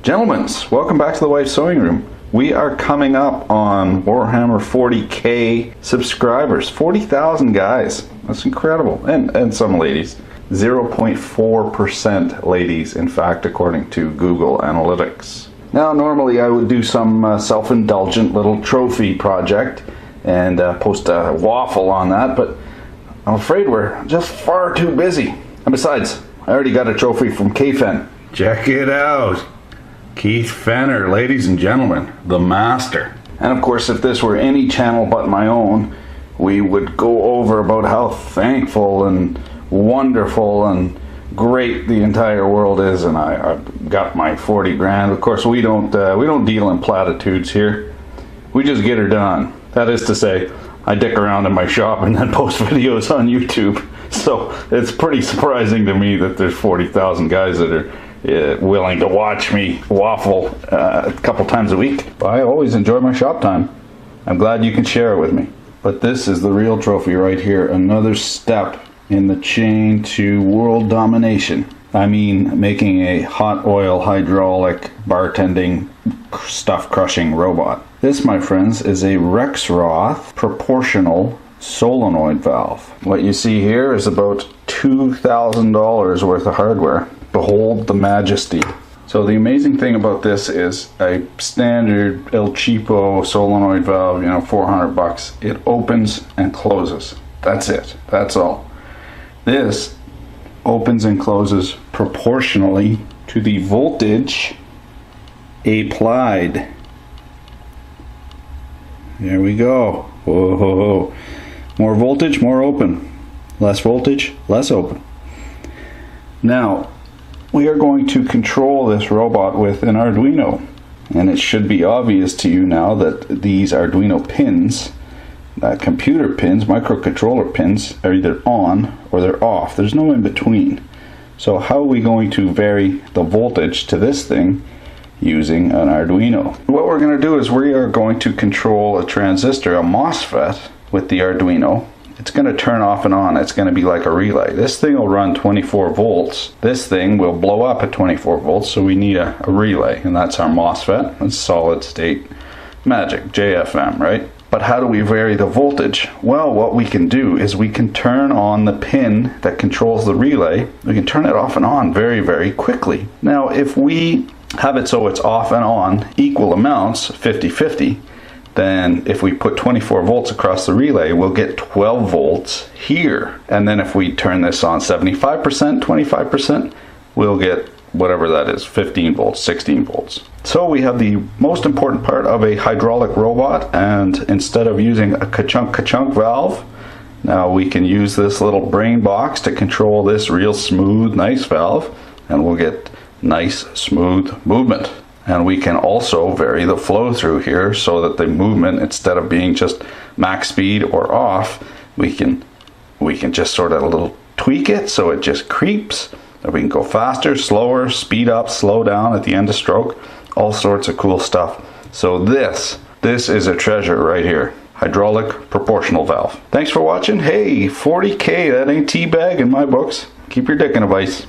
Gentlemen, welcome back to the Wife's Sewing Room. We are coming up on Warhammer 40k subscribers. 40,000 guys. That's incredible. And some ladies. 0.4% ladies, in fact, according to Google Analytics. Now, normally I would do some self-indulgent little trophy project and post a waffle on that, but I'm afraid we're just far too busy. And besides, I already got a trophy from K-Fen. Check it out. Keith Fenner, ladies and gentlemen, the master. And of course, if this were any channel but my own, we would go over about how thankful and wonderful and great the entire world is, and I got my 40 grand. Of course, we don't deal in platitudes here. We just get her done. That is to say, I dick around in my shop and then post videos on YouTube. So it's pretty surprising to me that there's 40,000 guys that are willing to watch me waffle a couple times a week. But I always enjoy my shop time. I'm glad you can share it with me. But this is the real trophy right here. Another step in the chain to world domination. I mean, making a hot oil hydraulic bartending stuff crushing robot. This, my friends, is a Rexroth proportional solenoid valve. What you see here is about $2,000 worth of hardware. Behold the majesty. So the amazing thing about this is a standard El Cheapo solenoid valve, 400 bucks. It opens and closes. That's it. That's all. This opens and closes proportionally to the voltage applied. There we go. Whoa. More voltage, more open. Less voltage, less open. Now, we are going to control this robot with an Arduino. And it should be obvious to you now that these Arduino pins, computer pins, microcontroller pins, are either on or they're off. There's no in between. So how are we going to vary the voltage to this thing using an Arduino? What we're going to do is we are going to control a transistor, a MOSFET, with the Arduino. It's going to turn off and on. It's going to be like a relay. This thing will run 24 volts. This thing will blow up at 24 volts, so we need a relay, and that's our MOSFET. It's solid state magic, JFM, right? But how do we vary the voltage? Well, what we can do is we can turn on the pin that controls the relay. We can turn it off and on very, very quickly. Now, if we have it so it's off and on equal amounts, 50-50, then if we put 24 volts across the relay, we'll get 12 volts here. And then if we turn this on 75%, 25%, we'll get whatever that is, 15 volts, 16 volts. So we have the most important part of a hydraulic robot, and instead of using a ka-chunk valve, now we can use this little brain box to control this real smooth, nice valve, and we'll get nice, smooth movement. And we can also vary the flow through here so that the movement, instead of being just max speed or off, we can just sort of a little tweak it so it just creeps. And we can go faster, slower, speed up, slow down at the end of stroke, all sorts of cool stuff. So this is a treasure right here. Hydraulic proportional valve. Thanks for watching. Hey, 40K, that ain't teabag in my books. Keep your dick in a vice.